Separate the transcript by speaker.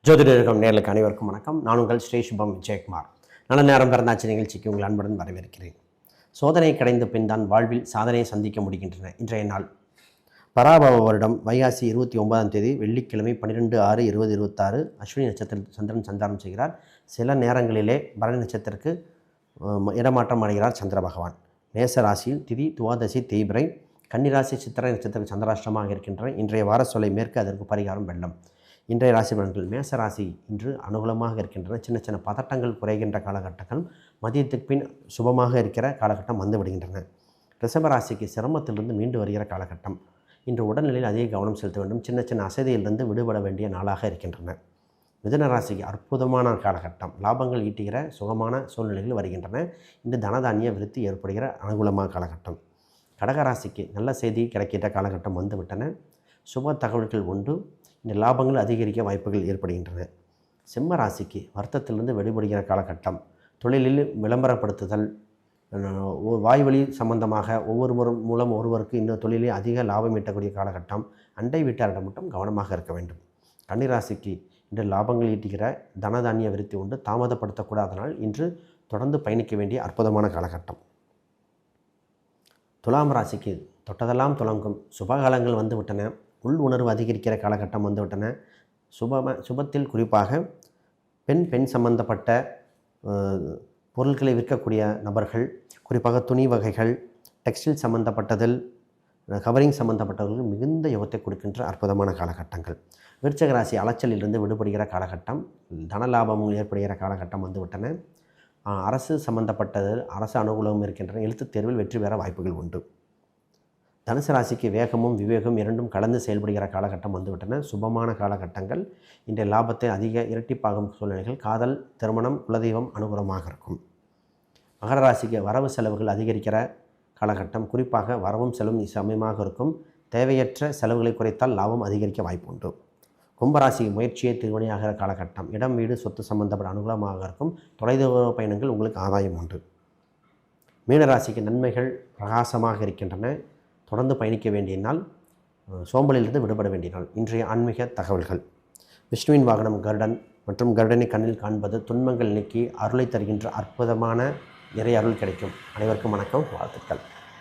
Speaker 1: ஜோதிடர்கள் நேர்களுக்கு அனைவருக்கும் வணக்கம். நான் உங்கள் ஸ்ரீ சுபம் விஜயகுமார். நல்ல நேரம் பிறந்தாச்சு நிகழ்ச்சிக்கு உங்கள் அன்புடன் வரவேற்கிறேன். சோதனை கிடைந்த பின் தான் வாழ்வில் சாதனையை சந்திக்க முடிகின்றன. இன்றைய நாள் பராபவ வருடம் வைகாசி 29ஆம் தேதி வெள்ளிக்கிழமை 12/6/2026 அஸ்வினி நட்சத்திரத்தில் சந்திரன் சஞ்சாரம் செய்கிறார். சில நேரங்களிலே பரணி நட்சத்திரத்திற்கு இடமாற்றம் அடைகிறார் சந்திர பகவான். மேச ராசியில் திதி துவாதசி தேய்பிரை, கன்னிராசி சித்திரை நட்சத்திரம் சந்திராஷ்டமாக இருக்கின்றன. இன்றைய வார சொல்லை மேற்கு, அதற்கு பரிகாரம் வெள்ளம். இன்றைய ராசி பலன்கள். மேச ராசி இன்று அனுகூலமாக இருக்கின்றன. சின்ன சின்ன பதட்டங்கள் குறைகின்ற காலகட்டங்கள், மதியத்துக்கு பின் சுபமாக இருக்கிற காலகட்டம் வந்து விடுகின்றன. ரிஷப ராசிக்கு சிரமத்திலிருந்து மீண்டு வருகிற காலகட்டம். இன்று உடல்நிலையில் அதிக கவனம் செலுத்த வேண்டும். சின்ன சின்ன அசதியிலிருந்து விடுபட வேண்டிய நாளாக இருக்கின்றன. மிதுன ராசிக்கு அற்புதமான காலகட்டம். லாபங்கள் ஈட்டுகிற சுகமான சூழ்நிலைகள் வருகின்றன. இன்று தனதானிய விருத்தி ஏற்படுகிற அனுகூலமான காலகட்டம். கடகராசிக்கு நல்ல செய்தி கிடைக்கின்ற காலகட்டம் வந்துவிட்டன. சுப தகவல்கள் உண்டு. இந்த லாபங்கள் அதிகரிக்க வாய்ப்புகள் ஏற்படுகின்றன. சிம்ம ராசிக்கு வருத்தத்திலிருந்து வெளிப்படுகிற காலகட்டம். தொழிலில் விளம்பரப்படுத்துதல், வாய்வழி சம்பந்தமாக ஒவ்வொருவரும் மூலம் ஒருவருக்கு இன்னும் தொழிலில் அதிக லாபம் ஈட்டக்கூடிய காலகட்டம். அண்டை வீட்டாரிடம் மட்டும் கவனமாக இருக்க வேண்டும். கன்னிராசிக்கு இன்று லாபங்கள் ஈட்டுகிற தனதானிய விருத்தி உண்டு. தாமதப்படுத்தக்கூடாதனால் இன்று தொடர்ந்து பயணிக்க வேண்டிய அற்புதமான காலகட்டம். துலாம் ராசிக்கு தொட்டதெல்லாம் துலங்கும். சுபகாலங்கள் வந்து விட்டன. உள் உணர்வு அதிகரிக்கிற காலகட்டம் வந்துவிட்டன. சுபத்தில் குறிப்பாக பெண் சம்பந்தப்பட்ட பொருட்களை விற்கக்கூடிய நபர்கள், குறிப்பாக துணி வகைகள், டெக்ஸ்டைல் சம்பந்தப்பட்டதில், கவரிங் சம்பந்தப்பட்டவர்கள் மிகுந்த யோகத்தை கொடுக்கின்ற அற்புதமான காலகட்டங்கள். விருச்சிக ராசி அலைச்சலிலிருந்து விடுபடுகிற காலகட்டம். தனலாபமும் ஏற்படுகிற காலகட்டம் வந்துவிட்டன. அரசு சம்பந்தப்பட்டது, அரசு அனுகூலமும் இருக்கின்றன. எழுத்துத் தேர்வில் வெற்றி பெற வாய்ப்புகள் உண்டு. தனுசு ராசிக்கு வேகமும் விவேகம் இரண்டும் கலந்து செயல்படுகிற காலகட்டம் வந்துவிட்டன. சுபமான காலகட்டங்கள். இன்றைய லாபத்தை அதிக இரட்டிப்பாகும் சூழ்நிலைகள். காதல், திருமணம், குலதெய்வம் அனுகூலமாக இருக்கும். மகர ராசிக்கு வரவு செலவுகள் அதிகரிக்கிற காலகட்டம். குறிப்பாக வரவும் செலவும் சமயமாக இருக்கும். தேவையற்ற செலவுகளை குறைத்தால் லாபம் அதிகரிக்க வாய்ப்பு உண்டு. கும்பராசி முயற்சியை திருவணியாகிற காலகட்டம். இடம், வீடு, சொத்து சம்பந்தப்பட்ட அனுகூலமாக இருக்கும். தொலைதூர பயணங்கள் உங்களுக்கு ஆதாயம் உண்டு. மீனராசிக்கு நன்மைகள் பிரகாசமாக இருக்கின்றன. தொடர்ந்து பயணிக்க வேண்டிய நாள். சோம்பலிலிருந்து விடுபட வேண்டிய நாள். இன்றைய ஆன்மீக தகவல்கள். விஷ்ணுவின் வாகனம் கருடன் மற்றும் கருடனை கண்ணில் காண்பது துன்பங்கள் நீக்கி அருளை தருகின்ற அற்புதமான இறை அருள் கிடைக்கும். அனைவருக்கும் வணக்கம், வாழ்த்துக்கள்.